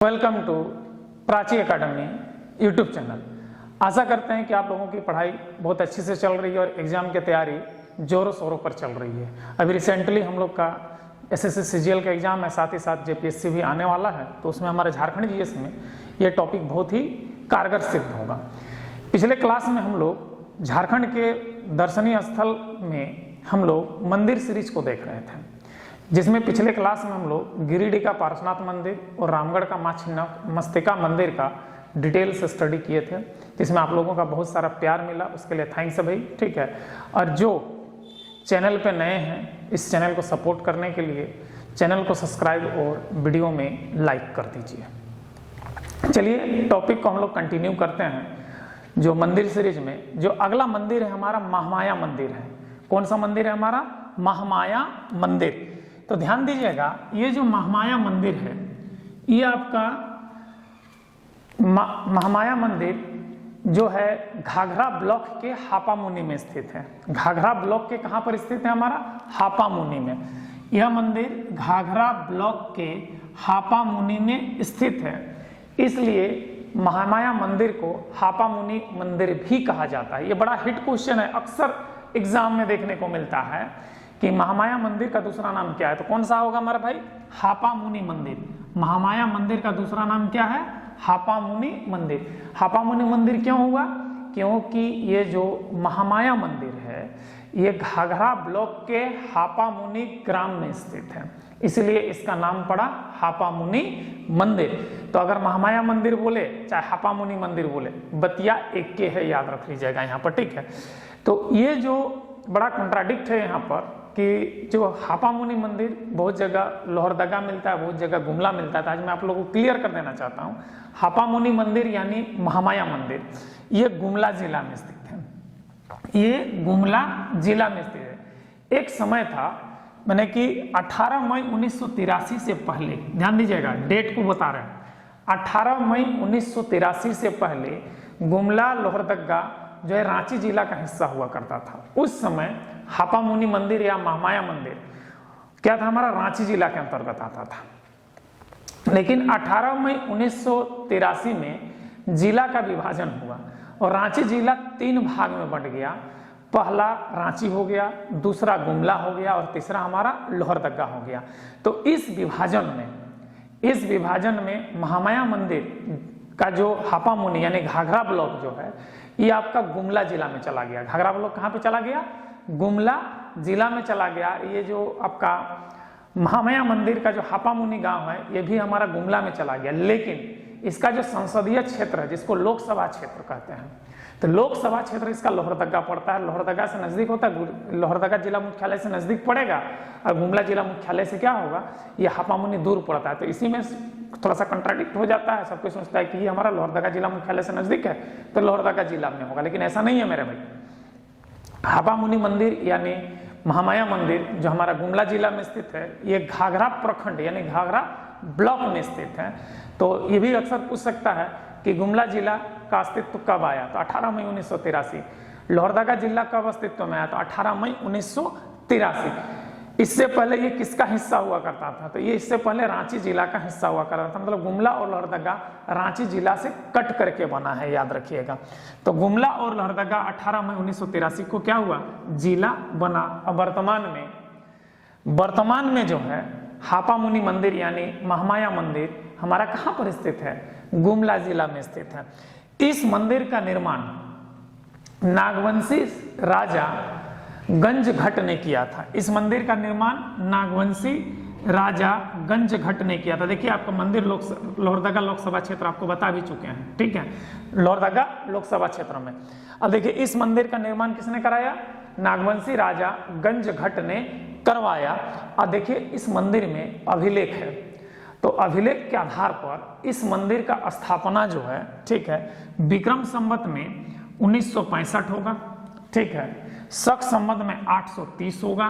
Welcome to Prachi Academy YouTube channel. आशा करते हैं कि आप लोगों की पढ़ाई बहुत अच्छी से चल रही है और एग्ज़ाम की तैयारी जोरों शोरों पर चल रही है। अभी रिसेंटली हम लोग का एसएससी सीजीएल का एग्ज़ाम है, साथ ही साथ जेपीएससी भी आने वाला है, तो उसमें हमारे झारखंड जीएस में ये टॉपिक बहुत ही कारगर सिद्ध होगा। पिछले क्लास में हम लोग झारखंड के दर्शनीय स्थल में हम लोग मंदिर सीरीज को देख रहे थे, जिसमें पिछले क्लास में हम लोग गिरिडीह का पार्श्वनाथ मंदिर और रामगढ़ का मां छिन्नमस्तिका मंदिर का डिटेल से स्टडी किए थे, जिसमें आप लोगों का बहुत सारा प्यार मिला, उसके लिए थैंक्स भाई। ठीक है, और जो चैनल पे नए हैं इस चैनल को सपोर्ट करने के लिए चैनल को सब्सक्राइब और वीडियो में लाइक कर दीजिए। चलिए टॉपिक को हम लोग कंटिन्यू करते हैं। जो मंदिर सीरीज में जो अगला मंदिर है हमारा महामाया मंदिर है। कौन सा मंदिर है हमारा? महामाया मंदिर। तो ध्यान दीजिएगा, ये जो महामाया मंदिर है ये आपका महामाया मंदिर जो है घाघरा ब्लॉक के हापामुनि में स्थित है। घाघरा ब्लॉक के कहाँ पर स्थित है? हमारा हापामुनि में। यह मंदिर घाघरा ब्लॉक के हापामुनि में स्थित है, इसलिए महामाया मंदिर को हापामुनि मंदिर भी कहा जाता है। ये बड़ा हिट क्वेश्चन है, अक्सर एग्जाम में देखने को मिलता है कि महामाया मंदिर का दूसरा नाम क्या है। तो कौन सा होगा हमारा भाई? हापामुनि मंदिर। महामाया मंदिर का दूसरा नाम क्या है? हापामुनि मंदिर। हापामुनि मंदिर क्यों हुआ? क्योंकि ये जो महामाया मंदिर है ये घाघरा ब्लॉक के हापामुनि ग्राम में स्थित है, इसलिए इसका नाम पड़ा हापामुनि मंदिर। तो अगर महामाया मंदिर बोले चाहे हापामुनि मंदिर बोले, बतिया एक के है, याद रख लीजिएगा यहाँ पर। ठीक है, तो ये जो बड़ा कॉन्ट्राडिक्ट है यहाँ पर कि जो हापामुनि मंदिर बहुत जगह लोहरदगा मिलता है, बहुत जगह गुमला मिलता है। तो आज मैं आप लोगों को क्लियर कर देना चाहता हूँ, हापामुनि मंदिर यानी महामाया मंदिर ये गुमला जिला में स्थित है। ये गुमला जिला में स्थित है। एक समय था, मैंने कि 18 मई 1983 से पहले, ध्यान दीजिएगा डेट को बता रहे हैं, 18 मई 1983 से पहले गुमला लोहरदगा जो है रांची जिला का हिस्सा हुआ करता था। उस समय हापामुनि मंदिर या महामाया मंदिर क्या था? हमारा रांची जिला के अंतर्गत आता था। लेकिन 18 मई 1983 में जिला का विभाजन हुआ और रांची जिला 3 भाग में बंट गया। पहला रांची हो गया, दूसरा गुमला हो गया और तीसरा हमारा लोहरदगा हो गया। तो इस विभाजन में महामाया मंदिर का जो हापामुनि यानी घाघरा ब्लॉक जो है ये आपका गुमला जिला में चला गया। घाघरा ब्लॉक कहाँ पे चला गया? गुमला जिला में चला गया। ये जो आपका महामाया मंदिर का जो हापामुनि गांव है ये भी हमारा गुमला में चला गया। लेकिन इसका जो संसदीय क्षेत्र है जिसको लोकसभा क्षेत्र कहते हैं, तो लोकसभा क्षेत्र इसका लोहरदगा पड़ता है। लोहरदगा से नजदीक होता है, लोहरदगा जिला मुख्यालय से नजदीक पड़ेगा और गुमला जिला मुख्यालय से क्या होगा? ये हापामुनि दूर पड़ता है। तो इसी में थोड़ा सा कंट्राडिक्ट हो जाता है, सब कुछ सोचता है कि ये हमारा लोहरदगा जिला मुख्यालय से नजदीक है तो लोहरदगा जिला में होगा, लेकिन ऐसा नहीं है मेरे भाई। हापामुनि मंदिर यानी महामाया मंदिर जो हमारा गुमला जिला में स्थित है ये घाघरा प्रखंड यानी घाघरा ब्लॉक में स्थित है। तो ये भी अक्सर पूछ सकता है कि गुमला जिला का अस्तित्व कब आया? तो 18 मई 1983। लोहरदगा जिला कब अस्तित्व में आया? तो 18 मई 1983। इससे पहले ये किसका हिस्सा हुआ करता था? तो ये इससे पहले रांची जिला का हिस्सा हुआ करता था। मतलब गुमला और लोहरदगा रांची जिला से कट करके बना है, याद रखिएगा। तो गुमला और लोहरदगा 18 मई 1983 को क्या हुआ? जिला बना। अब वर्तमान में जो है हापामुनि मंदिर यानी महामाया मंदिर हमारा कहाँ पर स्थित है? गुमला जिला में स्थित है। इस मंदिर का निर्माण नागवंशी राजा गंजघट ने किया था। इस मंदिर का निर्माण नागवंशी राजा गंजघट ने किया था। देखिए आपका मंदिर लोहरदगा लोकसभा क्षेत्र आपको बता भी चुके हैं। ठीक है, लोहरदगा लोकसभा क्षेत्र में। अब देखिए इस मंदिर का निर्माण किसने कराया? नागवंशी राजा गंजघट ने करवाया। और देखिए इस मंदिर में अभिलेख है, तो अभिलेख के आधार पर इस मंदिर का स्थापना जो है, ठीक है, विक्रम संवत में 1965 होगा। ठीक है, शक संवत में 830 होगा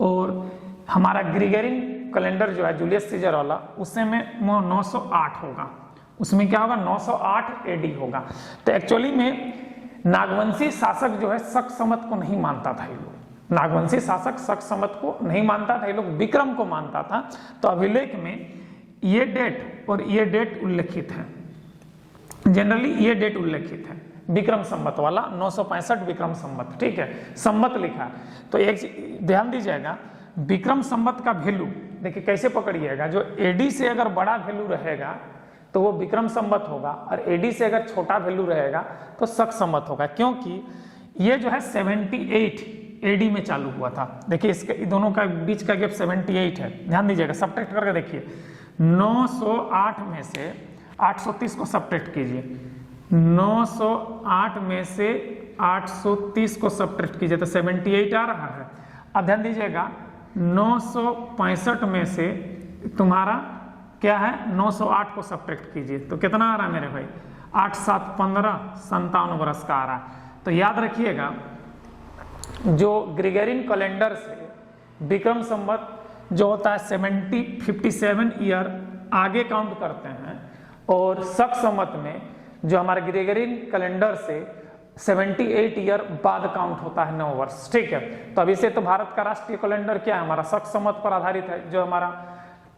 और हमारा ग्रिगोरियन कैलेंडर जो है जूलियस सीजर वाला उससे में 908 होगा। उसमें क्या होगा? 908 एडी होगा। तो एक्चुअली में नागवंशी शासक जो है शक संवत को नहीं मानता था ये लोग। नागवंशी शासक शक संवत को नहीं मानता था, ये लोग विक्रम को मानता था। तो अभिलेख में ये डेट और ये डेट उल्लेखित है, जनरली ये डेट उल्लेखित है, विक्रम संवत वाला 965 विक्रम संवत, ठीक है, संवत लिखा है। तो एक ध्यान दीजिएगा, विक्रम संवत का वैल्यू देखिए कैसे पकड़िएगा, जो एडी से अगर बड़ा वैल्यू रहेगा तो वो विक्रम संवत होगा, और एडी से अगर छोटा वैल्यू रहेगा तो शक संवत होगा, क्योंकि ये जो है 78 एडी में चालू हुआ था। देखिए इसके दोनों का बीच का गैप 78 है, ध्यान दीजिएगा। सब्ट्रैक्ट करके देखिए, 908 में से 830 को सब्ट्रैक्ट कीजिए, 908 में से 830 को सब्ट्रैक्ट कीजिए तो 78 आ रहा है। अब ध्यान दीजिएगा, 965 में से तुम्हारा क्या है, 908 को सब्ट्रैक्ट कीजिए तो कितना आ रहा है मेरे भाई, 8 7 15, 57 वर्ष का आ रहा है। तो याद रखिएगा, जो ग्रेगोरियन कैलेंडर से विक्रम संवत जो होता है 57 ईयर आगे काउंट करते हैं, और शक संवत में जो हमारे ग्रेगोरियन कैलेंडर से 78 ईयर बाद काउंट होता है 9 वर्ष, ठीक है। तो अभी से तो भारत का राष्ट्रीय कैलेंडर क्या है, हमारा शक संवत पर आधारित है, जो हमारा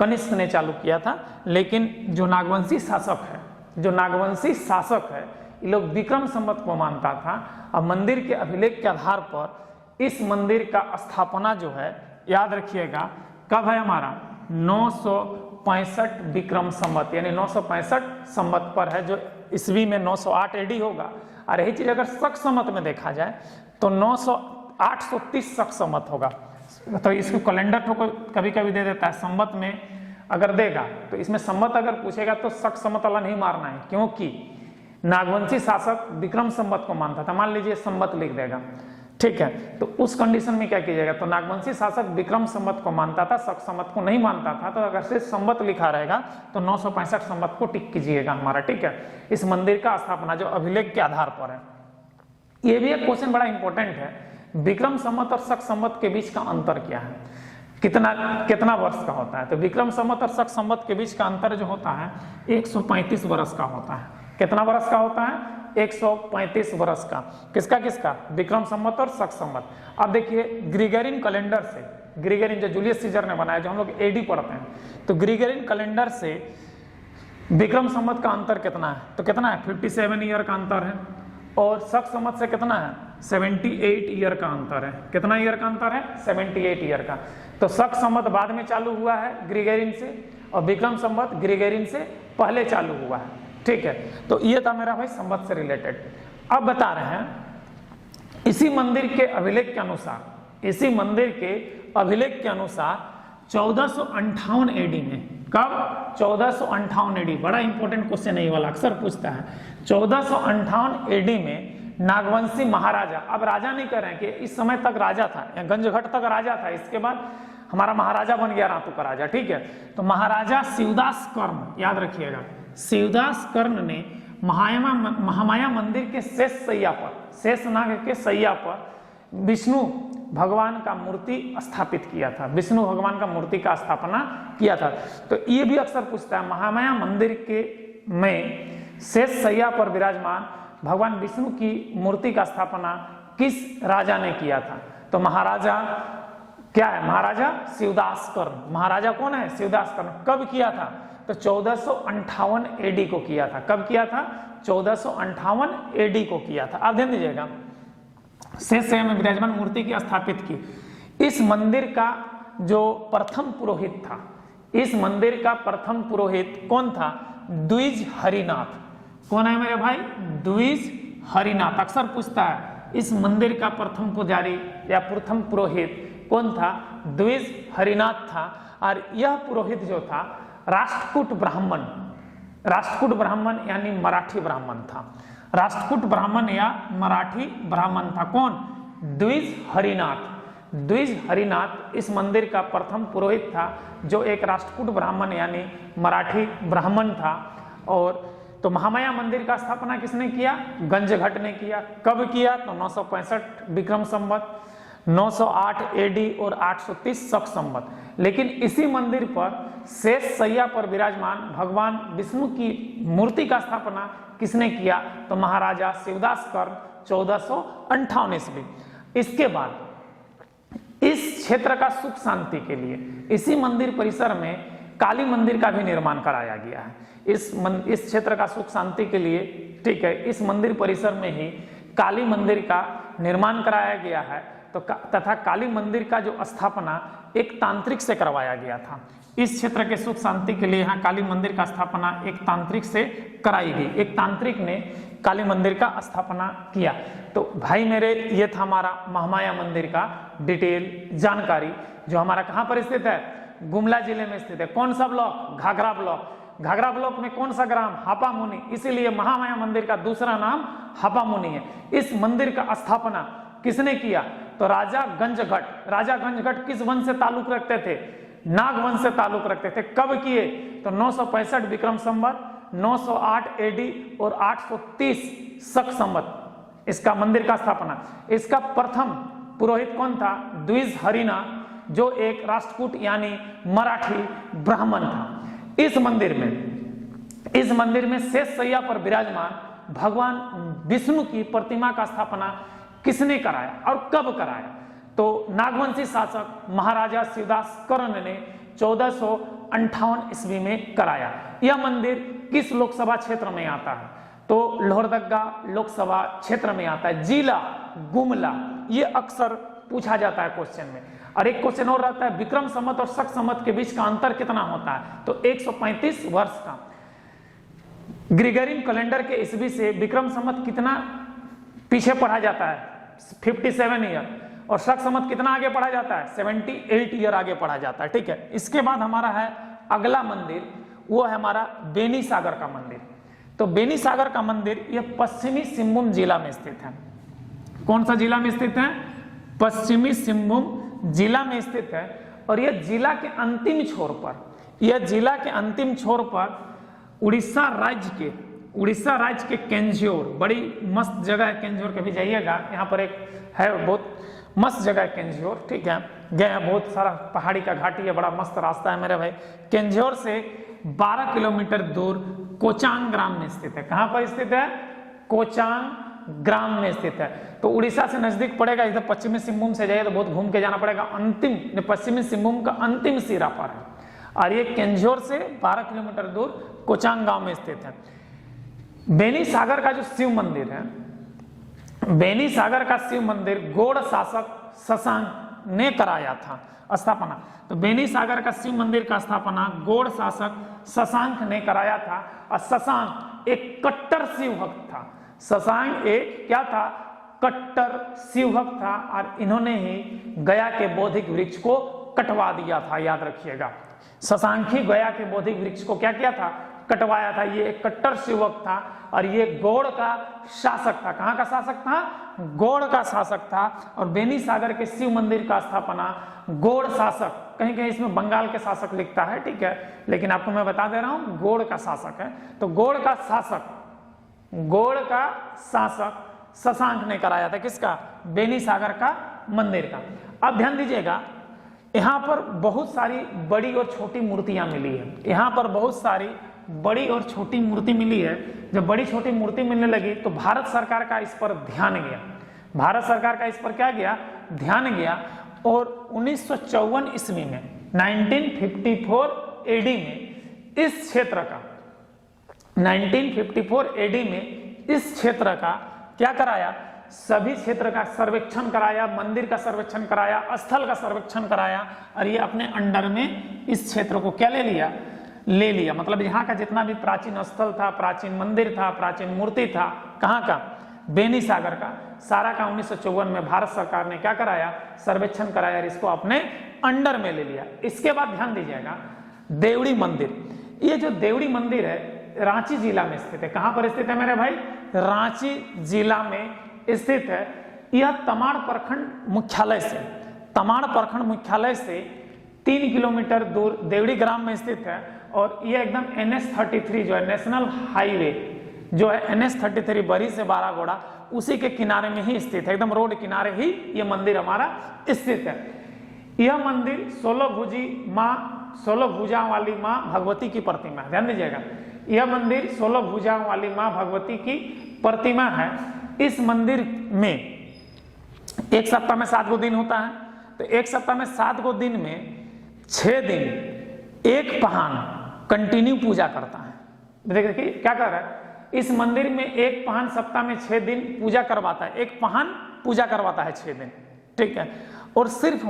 कनिष्क ने चालू किया था। लेकिन जो नागवंशी शासक है, जो नागवंशी शासक है, ये लोग विक्रम संवत को मानता था। अब मंदिर के अभिलेख के आधार पर इस मंदिर का स्थापना जो है, याद रखिएगा कब है, हमारा 965 विक्रम संवत, यानी 965 संवत पर है, जो ईस्वी में 908 एडी होगा। और यही चीज अगर शक संवत में देखा जाए तो 830 शक संवत होगा। तो इसको कैलेंडर को कभी कभी दे देता है, संवत में अगर देगा तो इसमें संवत अगर पूछेगा तो शक संवत वाला नहीं मारना है, क्योंकि नागवंशी शासक विक्रम संवत को मानता था। मान लीजिए संवत लिख देगा, ठीक है, तो उस कंडीशन में क्या कीजिएगा, तो नागवंशी शासक विक्रम संवत को मानता था, शक संवत को नहीं मानता था। तो अगर सिर्फ संवत लिखा रहेगा तो 965 संवत को टिक कीजिएगा हमारा, ठीक है। इस मंदिर का स्थापना जो अभिलेख के आधार पर है, ये भी एक क्वेश्चन बड़ा इंपॉर्टेंट है, विक्रम संवत और शक संवत के बीच का अंतर क्या है, कितना वर्ष का होता है। तो विक्रम संवत और शक संवत के बीच का अंतर जो होता है 135 वर्ष का होता है। कितना वर्ष का होता है, 135 वर्ष का। किसका, विक्रम संवत और शक संवत। अब देखिए ग्रेगोरियन कैलेंडर से, ग्रेगोरियन जो जूलियस सीजर ने बनाया, जो हम लोग एडी पढ़ते हैं, तो ग्रेगोरियन कैलेंडर से विक्रम संवत का अंतर कितना है, तो कितना है, 57 ईयर का अंतर है। और शक संवत से कितना है, 78 ईयर का अंतर है। कितना ईयर का अंतर है, 78 ईयर का। तो शक संवत बाद में चालू हुआ है ग्रेगोरियन से, और विक्रम संवत ग्रेगोरियन से पहले चालू हुआ है, ठीक है। तो ये था मेरा भाई संवत से रिलेटेड। अब बता रहे हैं, इसी मंदिर के अभिलेख के अनुसार, इसी मंदिर के अभिलेख के अनुसार 1458 एडी में, कब, 1458 एडी, बड़ा इंपॉर्टेंट क्वेश्चन है ये वाला, अक्सर पूछता है। 1458 एडी में नागवंशी महाराजा, अब राजा नहीं कर रहे हैं कि इस समय तक राजा था, या गंजघट तक राजा था, इसके बाद हमारा महाराजा बन गया रातू का राजा, ठीक है। तो महाराजा शिवदास कर्ण, याद रखिएगा, शिवदास कर्ण ने महामाया मंदिर के शेष सैया पर, शेषनाग के सैया पर विष्णु भगवान का मूर्ति स्थापित किया था, विष्णु भगवान का मूर्ति का स्थापना किया था। तो ये भी अक्सर पूछता है, महामाया मंदिर के में शेष सैया पर विराजमान भगवान विष्णु की मूर्ति का स्थापना किस राजा ने किया था। तो महाराजा क्या है, महाराजा शिवदास कर्ण। महाराजा कौन है, शिवदास कर्ण। कब किया था, तो 1458 एडी को किया था। कब किया था, 1458 एडी को किया था। आप ध्यान दीजिएगा, शेष सैया में विराजमान मूर्ति की स्थापित की। इस मंदिर का जो प्रथम पुरोहित था, इस मंदिर का प्रथम पुरोहित कौन था, द्विज हरिनाथ। कौन है मेरे भाई, द्विज हरिनाथ। अक्सर पूछता है इस मंदिर का प्रथम पुजारी या प्रथम पुरोहित कौन था, द्विज हरिनाथ था। और यह पुरोहित जो था राष्ट्रकूट ब्राह्मण, राष्ट्रकूट ब्राह्मण यानी मराठी ब्राह्मण था, राष्ट्रकूट ब्राह्मण या मराठी ब्राह्मण था। कौन, द्विज हरिनाथ। द्विज हरिनाथ इस मंदिर का प्रथम पुरोहित था, जो एक राष्ट्रकूट ब्राह्मण यानी मराठी ब्राह्मण था। और तो महामाया मंदिर का स्थापना किसने किया, गंजघट ने किया। कब किया, तो 965 विक्रम संवत, 908 एडी और 830 शक संवत। लेकिन इसी मंदिर पर शेष सैया पर विराजमान भगवान विष्णु की मूर्ति का स्थापना किसने किया, तो महाराजा शिवदास कर्ण 1458 ईस्वी। इसके बाद इस क्षेत्र का सुख शांति के लिए इसी मंदिर परिसर में काली मंदिर का भी निर्माण कराया गया है। इस क्षेत्र का सुख शांति के लिए, ठीक है, इस मंदिर परिसर में ही काली मंदिर का निर्माण कराया गया है। तो तथा काली मंदिर का जो स्थापना एक तांत्रिक से करवाया गया था। इस क्षेत्र के सुख शांति के लिए यहाँ काली मंदिर का स्थापना एक तांत्रिक से कराई गई। एक तांत्रिक ने काली मंदिर का स्थापना किया। तो भाई मेरे, ये था हमारा महामाया मंदिर का डिटेल जानकारी, जो हमारा कहाँ पर स्थित है, गुमला जिले में स्थित है। कौन सा block, Ghaghra block. Ghaghra block में कौन सा ग्राम, हापामुनि, इसीलिए महामाया मंदिर का दूसरा नाम हापामुनि है। इस मंदिर का स्थापना किसने किया, तो राजा गंजघट। राजा गंजघट किस वंश से ताल्लुक रखते थे, नाग वंश से ताल्लुक रखते थे। कब किए, तो 965 विक्रम संवत, 908 एडी और 830 शक संवत इसका मंदिर का स्थापना। इसका प्रथम पुरोहित कौन था, द्विज हरिना, जो एक राष्ट्रकूट यानी मराठी ब्राह्मण था। इस मंदिर में शेष शैया पर विराजमान भगवान विष्णु की प्रतिमा का स्थापना किसने कराया और कब कराया, तो नागवंशी शासक महाराजा शिवदास कर्ण ने 1458 ईस्वी में कराया। यह मंदिर किस लोकसभा क्षेत्र में आता है, तो लोहरदगा लोकसभा क्षेत्र में आता है। जिला गुमला, ये अक्सर पूछा जाता है क्वेश्चन में। और एक क्वेश्चन और रहता है, विक्रम संवत और शक संवत के बीच का अंतर कितना होता है, तो 135 वर्ष का। ग्रिगोरियन कैलेंडर के ईस्वी से विक्रम संवत कितना पीछे पढ़ा जाता है, 57 ईयर, और शक संवत कितना आगे पढ़ा जाता है, 78 ईयर आगे पढ़ा जाता है। ठीक है, इसके बाद हमारा है अगला मंदिर, वो है हमारा बेनी सागर का मंदिर। तो बेनी सागर का मंदिर यह पश्चिमी सिंहभूम जिला में स्थित है। कौन सा जिला में स्थित है, पश्चिमी सिंहभूम जिला में स्थित है। और यह जिला के अंतिम छोर पर, उड़ीसा राज्य के केंझोर, बड़ी मस्त जगह है केंझोर, कभी जाइएगा, यहाँ पर एक है बहुत मस्त जगह है केंझोर। ठीक है, गए हैं, बहुत सारा पहाड़ी का घाटी है, बड़ा मस्त रास्ता है मेरे भाई। केंझोर से 12 किलोमीटर दूर कोचांग ग्राम में स्थित है। कहाँ पर स्थित है, कोचांग ग्राम में स्थित है। तो उड़ीसा से नजदीक पड़ेगा, इधर पश्चिमी सिंहभूम से जाइए तो बहुत घूम के जाना पड़ेगा। पश्चिमी सिंहभूम का अंतिम सिरा पर है, और ये केंझोर से 12 किलोमीटर दूर कोचांग गांव में स्थित है। बेनी सागर का जो शिव मंदिर है, बेनी सागर का शिव मंदिर गौड़ शासक शशांक ने कराया था स्थापना। तो बेनी सागर का शिव मंदिर का स्थापना गौड़ शासक शशांक ने कराया था। और शशांक एक कट्टर शिव भक्त था। शशांक एक क्या था, कट्टर शिव भक्त था, और इन्होंने ही गया के बौद्धिक वृक्ष को कटवा दिया था। याद रखिएगा, शशांक ही गया के बौद्धिक वृक्ष को क्या किया था, कटवाया था। ये एक कट्टर शिव भक्त था, और ये गौड़ का शासक था। कहाँ का शासक था, गौड़ का शासक था। और बेनी सागर के शिव मंदिर का स्थापना गौड़ शासक, कहीं कहीं इसमें बंगाल के शासक लिखता है, ठीक है, लेकिन आपको मैं बता दे रहा हूं गौड़ का शासक है। तो गौड़ का शासक शशांक ने कराया था। किसका, बेनी सागर का मंदिर का। अब ध्यान दीजिएगा, यहाँ पर बहुत सारी बड़ी और छोटी मूर्तियां मिली है। यहाँ पर बहुत सारी बड़ी और छोटी मूर्ति मिली है। जब बड़ी छोटी मूर्ति मिलने लगी तो भारत सरकार का इस पर ध्यान गया। भारत सरकार का इस पर क्या गया, ध्यान गया। और 1954 ईस्वी में 1954 एडी में इस क्षेत्र का 1954 एडी में इस क्षेत्र का क्या कराया, सभी क्षेत्र का सर्वेक्षण कराया, मंदिर का सर्वेक्षण कराया, स्थल का सर्वेक्षण कराया। और ये अपने अंडर में इस क्षेत्र को क्या ले लिया, मतलब यहाँ का जितना भी प्राचीन स्थल था, प्राचीन मंदिर था, प्राचीन मूर्ति था, कहाँ का, बेनी सागर का, सारा का 1954 में भारत सरकार ने क्या कराया, सर्वेक्षण कराया और इसको अपने अंडर में ले लिया। इसके बाद ध्यान दीजिएगा, देवड़ी मंदिर। ये जो देवड़ी मंदिर है रांची जिला में स्थित है। कहां पर स्थित है मेरे भाई, रांची जिला में स्थित है। यह तमाड़ प्रखंड मुख्यालय से 3 किलोमीटर दूर देवड़ी ग्राम में स्थित है। और यह एकदम NH-33 जो है नेशनल हाईवे जो है NH-33 बरी से बारागोड़ा, उसी के किनारे में ही स्थित है, एकदम रोड किनारे ही यह मंदिर हमारा स्थित है। यह मंदिर 16 भुजा वाली माँ भगवती की प्रतिमा है। ध्यान दीजिएगा, यह मंदिर 16 भुजा वाली माँ भगवती की प्रतिमा है। इस मंदिर में एक सप्ताह में 7 दिन होता है। तो एक सप्ताह में 7 दिन में 6 दिन एक पहान कंटिन्यू पूजा करता है। देखिए क्या कर रहा है, इस मंदिर में एक पहान सप्ताह में 6 दिन पूजा करवाता है, एक पहान पूजा करवाता है 6 दिन, ठीक है। और सिर्फ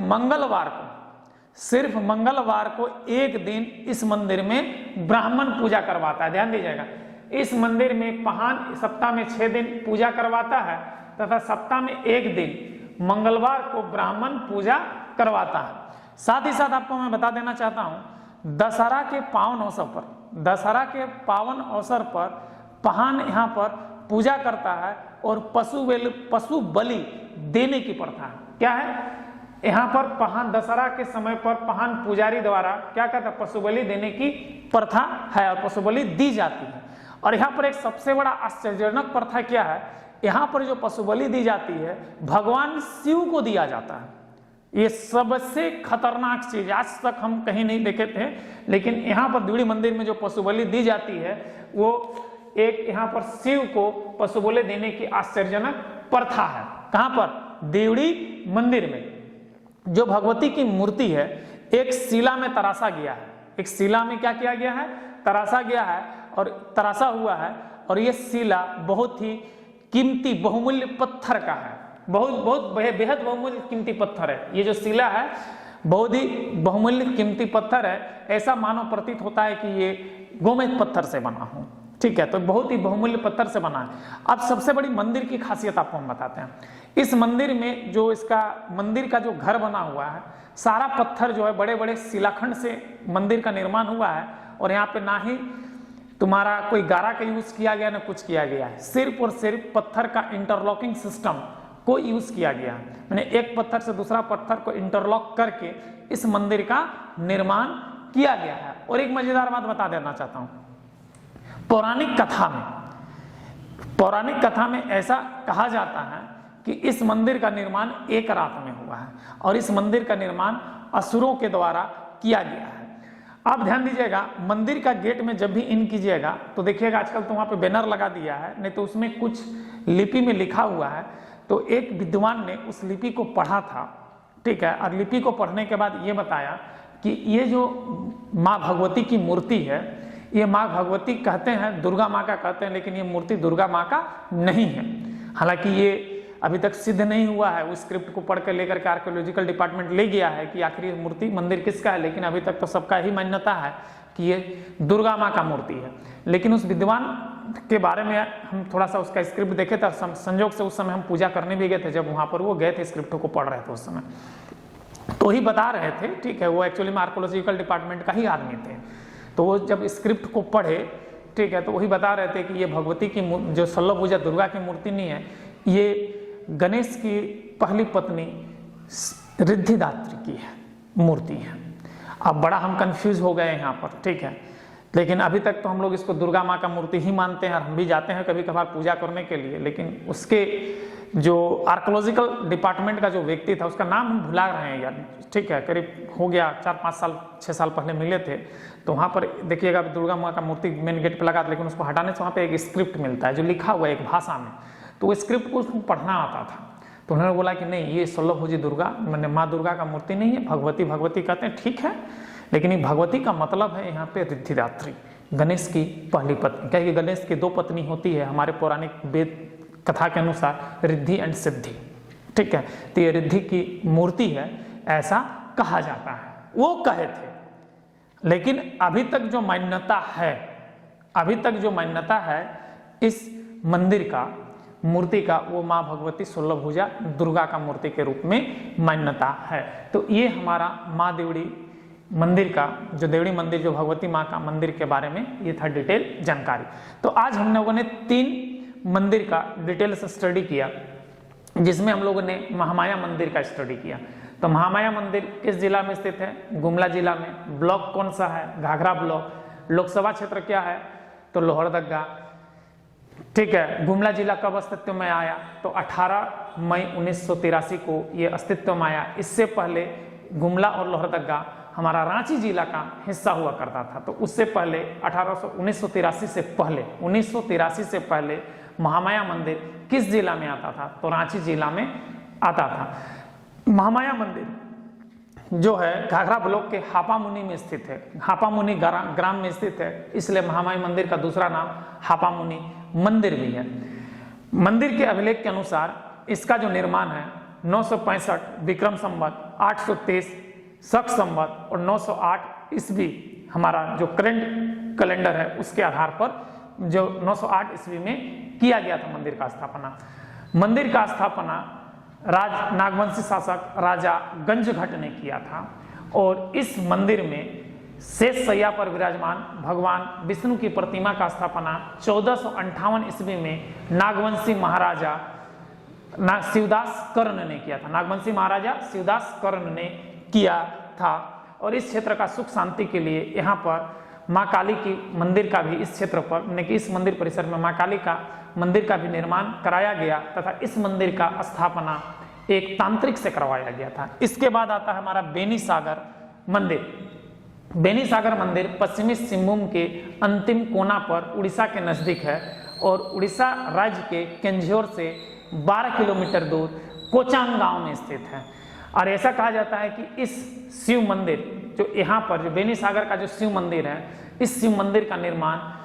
मंगलवार को एक दिन इस मंदिर में ब्राह्मण पूजा करवाता है। ध्यान दीजिएगा, इस मंदिर में पहान सप्ताह में 6 दिन पूजा करवाता है तथा सप्ताह में एक दिन मंगलवार को ब्राह्मण पूजा करवाता है। साथ ही साथ आपको मैं बता देना चाहता हूं, दशहरा के पावन अवसर पर पहान यहाँ पर पूजा करता है और पशु बलि देने की प्रथा है। क्या है यहाँ पर पहान दशहरा के समय पर पहान पुजारी द्वारा क्या कहता है, पशु बलि देने की प्रथा है और पशु बलि दी जाती है। और यहाँ पर एक सबसे बड़ा आश्चर्यजनक प्रथा क्या है, यहाँ पर जो पशु बलि दी जाती है भगवान शिव को दिया जाता है। ये सबसे खतरनाक चीज आज तक हम कहीं नहीं देखे थे, लेकिन यहाँ पर देवड़ी मंदिर में जो पशु बलि दी जाती है वो एक यहाँ पर शिव को पशु बलि देने की आश्चर्यजनक प्रथा है। कहाँ पर, देवड़ी मंदिर में जो भगवती की मूर्ति है एक शिला में तराशा गया है, एक शिला में क्या किया गया है, तराशा गया है और तराशा हुआ है। और ये शिला बहुत ही कीमती बहुमूल्य पत्थर का है, बहुत बेहद बहुमूल्य कीमती पत्थर है। ये जो शिला है बहुत ही बहुमूल्य कीमती पत्थर है, ऐसा मानव प्रतीत होता है कि ये गोमेद पत्थर से बना हो, ठीक है। तो बहुत ही बहुमूल्य पत्थर से बना है। अब सबसे बड़ी मंदिर की खासियत आपको हम बताते हैं। इस मंदिर में जो इसका मंदिर का जो घर बना हुआ है सारा पत्थर जो है बड़े बड़े शिलाखंड से मंदिर का निर्माण हुआ है। और यहाँ पे ना ही तुम्हारा कोई गारा का यूज किया गया ना कुछ किया गया है, सिर्फ और सिर्फ पत्थर का इंटरलॉकिंग सिस्टम को यूज किया गया है। मैंने एक पत्थर से दूसरा पत्थर को इंटरलॉक करके इस मंदिर का निर्माण किया गया है। और एक मजेदार बात बता देना चाहता हूं, पौराणिक कथा में ऐसा कहा जाता है कि इस मंदिर का निर्माण एक रात में हुआ है और इस मंदिर का निर्माण असुरों के द्वारा किया गया है। आप ध्यान दीजिएगा, मंदिर का गेट में जब भी इन कीजिएगा तो देखिएगा आजकल तो वहां पे बैनर लगा दिया है, नहीं तो उसमें कुछ लिपि में लिखा हुआ है। तो एक विद्वान ने उस लिपि को पढ़ा था, ठीक है, और लिपि को पढ़ने के बाद ये बताया कि ये जो माँ भगवती की मूर्ति है, ये माँ भगवती कहते हैं, दुर्गा माँ का कहते हैं, लेकिन ये मूर्ति दुर्गा माँ का नहीं है। हालांकि ये अभी तक सिद्ध नहीं हुआ है। उस स्क्रिप्ट को पढ़ कर लेकर के आर्कियोलॉजिकल डिपार्टमेंट ले गया है कि आखिर ये मूर्ति मंदिर किसका है, लेकिन अभी तक तो सबका ही मान्यता है कि ये दुर्गा माँ का मूर्ति है। लेकिन उस विद्वान के बारे में हम थोड़ा सा उसका स्क्रिप्ट देखे थे, संयोग से उस समय हम पूजा करने भी गए थे, जब वहां पर वो गए थे स्क्रिप्ट को पढ़ रहे थे उस समय, तो ही बता रहे थे, ठीक है, वो एक्चुअली में आर्कियोलॉजिकल डिपार्टमेंट का ही आदमी थे। तो वो जब स्क्रिप्ट को पढ़े, ठीक है, तो वही बता रहे थे कि ये भगवती की जो शल्यभुजा दुर्गा की मूर्ति नहीं है, ये गणेश की पहली पत्नी रिद्धिदात्री की है मूर्ति है। अब बड़ा हम कंफ्यूज हो गए यहाँ पर, ठीक है, लेकिन अभी तक तो हम लोग इसको दुर्गा माँ का मूर्ति ही मानते हैं और हम भी जाते हैं कभी कभार पूजा करने के लिए। लेकिन उसके जो आर्कियोलॉजिकल डिपार्टमेंट का जो व्यक्ति था उसका नाम हम भुला रहे हैं यार, ठीक है, करीब हो गया 4-5 साल 6 साल पहले मिले थे। तो वहाँ पर देखिएगा दुर्गा माँ का मूर्ति मेन गेट पर लगा था, लेकिन उसको हटाने से वहाँ पे एक स्क्रिप्ट मिलता है जो लिखा हुआ है एक भाषा में, तो वो स्क्रिप्ट को उसको पढ़ना आता था। तो उन्होंने बोला कि नहीं, ये शल्यभुजी दुर्गा मैंने माँ दुर्गा का मूर्ति नहीं है, भगवती भगवती कहते हैं, ठीक है, लेकिन ये भगवती का मतलब है यहाँ पे रिद्धिदात्री, गणेश की पहली पत्नी। क्या कि गणेश की 2 पत्नी होती है हमारे पौराणिक वेद कथा के अनुसार, रिद्धि एंड सिद्धि, ठीक है। तो ये रिद्धि की मूर्ति है ऐसा कहा जाता है, वो कहे थे। लेकिन अभी तक जो मान्यता है इस मंदिर का मूर्ति का, वो माँ भगवती शल्यभुजा दुर्गा का मूर्ति के रूप में मान्यता है। तो ये हमारा माँ देवड़ी मंदिर का, जो देवड़ी मंदिर जो भगवती माँ का मंदिर के बारे में ये था डिटेल जानकारी। तो आज हम लोगों ने 3 मंदिर का डिटेल से स्टडी किया, जिसमें हम लोगों ने महामाया मंदिर का स्टडी किया। तो महामाया मंदिर किस जिला में स्थित है? गुमला जिला में। ब्लॉक कौन सा है? घाघरा ब्लॉक। लोकसभा क्षेत्र क्या है? तो लोहरदगा, ठीक है। गुमला जिला कब अस्तित्व में आया? तो 18 मई 1983 को ये अस्तित्व में आया। इससे पहले गुमला और लोहरदगा हमारा रांची जिला का हिस्सा हुआ करता था। तो उससे पहले 1983 से पहले महामाया मंदिर किस जिला में आता था? तो रांची जिला में आता था। महामाया मंदिर जो है घाघरा ब्लॉक के हापामुनि में स्थित है, हापामुनि ग्राम में स्थित है, इसलिए महामाई मंदिर का दूसरा नाम हापामुनि मंदिर भी है। मंदिर के अभिलेख के अनुसार इसका जो निर्माण है 965 विक्रम संवत, 823 शक संवत और 908 ईस्वी, हमारा जो करंट कैलेंडर है उसके आधार पर जो 908 ईस्वी में किया गया था मंदिर का स्थापना। मंदिर का स्थापना नागवंशी शासक राजा गंजघट ने किया था और इस मंदिर में शेष शैया पर विराजमान भगवान विष्णु की प्रतिमा का स्थापना 1458 ईस्वी में नागवंशी महाराजा शिवदास कर्ण ने किया था। नागवंशी महाराजा शिवदास कर्ण ने किया था और इस क्षेत्र का सुख शांति के लिए यहाँ पर माँ काली की मंदिर का भी इस क्षेत्र पर यानी कि इस मंदिर परिसर में माँ काली का मंदिर का भी निर्माण कराया गया तथा इस मंदिर का स्थापना एक तांत्रिक से करवाया गया था। इसके बाद आता है हमारा बेनी सागर मंदिर। बेनी सागर मंदिर पश्चिमी सिंहभूम के अंतिम कोना पर उड़ीसा के नजदीक है और उड़ीसा राज्य के केंझोर से 12 किलोमीटर दूर कोचांग गांव में स्थित है। और ऐसा कहा जाता है कि इस शिव मंदिर जो यहाँ पर जो बेनी सागर का जो शिव मंदिर है, इस शिव मंदिर का निर्माण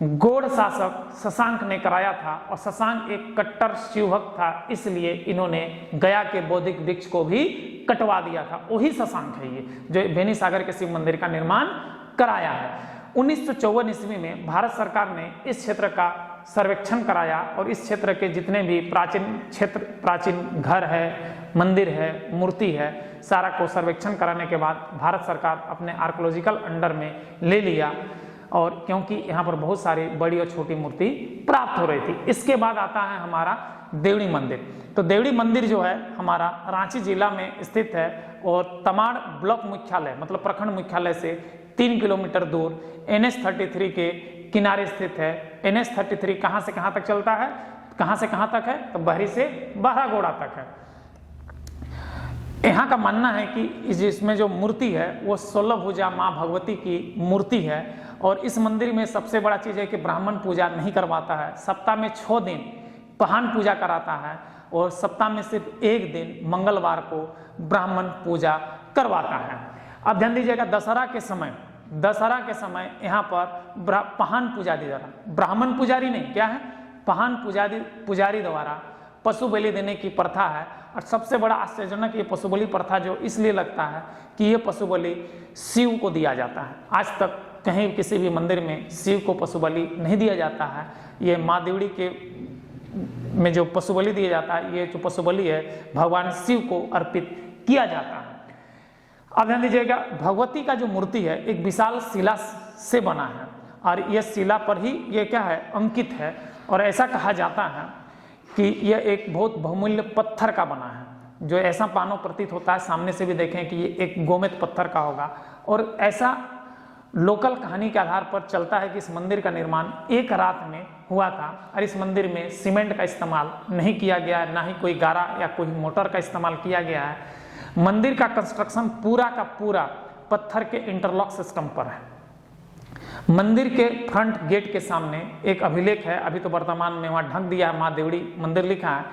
गौड़ शासक शशांक ने कराया था और शशांक एक कट्टर शिव भक्त था, इसलिए इन्होंने गया के बौद्धिक वृक्ष को भी कटवा दिया था। वही शशांक है ये जो बेनी सागर के शिव मंदिर का निर्माण कराया है। 1954 ईस्वी में भारत सरकार ने इस क्षेत्र का सर्वेक्षण कराया और इस क्षेत्र के जितने भी प्राचीन घर है, मंदिर है, मूर्ति है, सारा को सर्वेक्षण कराने के बाद भारत सरकार अपने आर्कोलॉजिकल अंडर में ले लिया और क्योंकि यहाँ पर बहुत सारी बड़ी और छोटी मूर्ति प्राप्त हो रही थी। इसके बाद आता है हमारा देवड़ी मंदिर। तो देवड़ी मंदिर जो है हमारा रांची जिला में स्थित है और तमाड़ ब्लॉक मुख्यालय मतलब प्रखंड मुख्यालय से 3 किलोमीटर दूर NH-33 के किनारे स्थित है। NH-33 कहाँ से कहाँ तक चलता है, कहाँ से कहाँ तक है, तो बहरी से बहरागोड़ा तक है। यहाँ का मानना है कि इसमें जो मूर्ति है वो 16 भुजा माँ भगवती की मूर्ति है और इस मंदिर में सबसे बड़ा चीज़ है कि ब्राह्मण पूजा नहीं करवाता है। सप्ताह में 6 दिन पहान पूजा कराता है और सप्ताह में सिर्फ एक दिन मंगलवार को ब्राह्मण पूजा करवाता है। अब ध्यान दीजिएगा, दशहरा के समय यहाँ पर पहान पूजा दी जा रहा है। ब्राह्मण पुजारी नहीं, क्या है, पहान पुजारी द्वारा पशु बलि देने की प्रथा है। और सबसे बड़ा आश्चर्यजनक ये पशु बलि प्रथा जो इसलिए लगता है कि ये पशु बलि शिव को दिया जाता है। आज तक कहीं किसी भी मंदिर में शिव को पशु बलि नहीं दिया जाता है। ये माँ देवड़ी के में जो पशु बलि दिया जाता है, ये जो पशु बलि है भगवान शिव को अर्पित किया जाता है। अब ध्यान दीजिएगा, भगवती का जो मूर्ति है एक विशाल शिला से बना है और यह शिला पर ही ये क्या है, अंकित है। और ऐसा कहा जाता है कि यह एक बहुत बहुमूल्य पत्थर का बना है, जो ऐसा मानव प्रतीत होता है सामने से भी देखें कि ये एक गोमेद पत्थर का होगा। और ऐसा लोकल कहानी के आधार पर चलता है कि इस मंदिर का निर्माण एक रात में हुआ था और इस मंदिर में सीमेंट का इस्तेमाल नहीं किया गया है, ना ही कोई गारा या कोई मोटर का इस्तेमाल किया गया है। मंदिर का कंस्ट्रक्शन पूरा का पूरा पत्थर के इंटरलॉक सिस्टम पर है। मंदिर के फ्रंट गेट के सामने एक अभिलेख है, अभी तो वर्तमान में वहाँ ढक दिया है, माँ देवड़ी मंदिर लिखा है।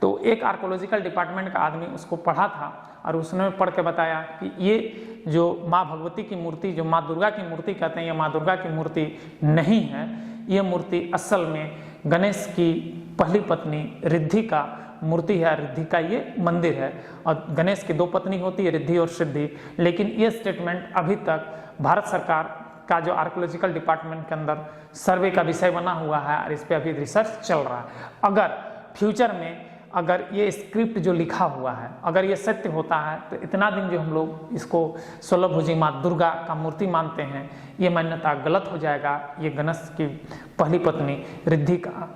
तो एक आर्कोलॉजिकल डिपार्टमेंट का आदमी उसको पढ़ा था और उसने पढ़ के बताया कि ये जो माँ भगवती की मूर्ति, जो माँ दुर्गा की मूर्ति कहते हैं, ये माँ दुर्गा की मूर्ति नहीं है। ये मूर्ति असल में गणेश की पहली पत्नी रिद्धि का मूर्ति है। रिद्धि का ये मंदिर है और गणेश की 2 पत्नी होती है, रिद्धि और सिद्धि। लेकिन ये स्टेटमेंट अभी तक भारत सरकार का जो आर्कोलॉजिकल डिपार्टमेंट के अंदर सर्वे का विषय बना हुआ है और इस पर अभी रिसर्च चल रहा है। अगर फ्यूचर में अगर ये स्क्रिप्ट जो लिखा हुआ है अगर ये सत्य होता है तो इतना दिन जो हम लोग इसको 16 भुजी माँ दुर्गा का मूर्ति मानते हैं, ये मान्यता गलत हो जाएगा। ये गणेश की पहली पत्नी रिद्धि का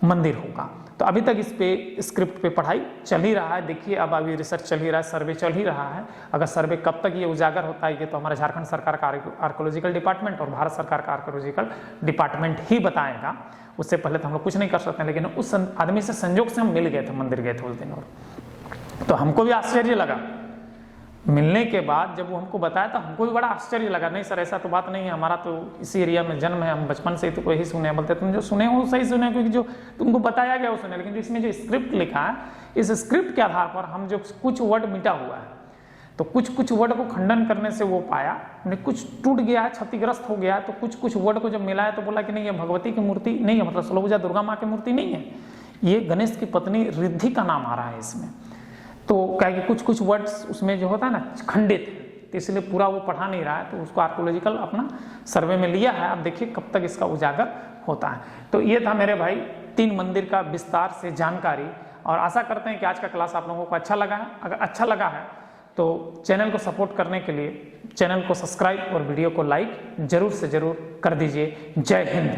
मंदिर होगा। तो अभी तक इस पे स्क्रिप्ट पे पढ़ाई चल ही रहा है। देखिए अब अभी रिसर्च चल ही रहा है, सर्वे चल ही रहा है। अगर सर्वे कब तक ये उजागर होता है ये तो हमारे झारखंड सरकार का आर्कोलॉजिकल डिपार्टमेंट और भारत सरकार का आर्कोलॉजिकल डिपार्टमेंट ही बताएगा। उससे पहले तो हम लोग कुछ नहीं कर सकते। लेकिन उस आदमी से संजोग से हम मिल गए थे, मंदिर गए थे उस दिन, और तो हमको भी आश्चर्य लगा। मिलने के बाद जब वो हमको बताया तो हमको भी बड़ा आश्चर्य लगा। नहीं सर ऐसा तो बात नहीं है, हमारा तो इसी एरिया में जन्म है, हम बचपन से ही तो यही सुने। बोलते तुम जो सुने हो सही सुने, क्योंकि जो तुमको बताया गया वो सुने। लेकिन जो इसमें जो स्क्रिप्ट लिखा है, इस स्क्रिप्ट के आधार पर हम जो कुछ वर्ड मिटा हुआ है तो कुछ कुछ वर्ड को खंडन करने से वो पाया, कुछ टूट गया है, क्षतिग्रस्त हो गया है, तो कुछ कुछ वर्ड को जब मिलाया तो बोला कि नहीं, ये भगवती की मूर्ति नहीं है, मतलब षोलभुजा दुर्गा माँ की मूर्ति नहीं है, ये गणेश की पत्नी रिद्धि का नाम आ रहा है इसमें। तो क्या कि कुछ कुछ वर्ड्स उसमें जो होता है ना खंडित है, तो इसलिए पूरा वो पढ़ा नहीं रहा है, तो उसको आर्कोलॉजिकल अपना सर्वे में लिया है। अब देखिए कब तक इसका उजागर होता है। तो ये था मेरे भाई 3 मंदिर का विस्तार से जानकारी, और आशा करते हैं कि आज का क्लास आप लोगों को अच्छा लगा है। अगर अच्छा लगा है तो चैनल को सपोर्ट करने के लिए चैनल को सब्सक्राइब और वीडियो को लाइक जरूर से जरूर कर दीजिए। जय हिंद।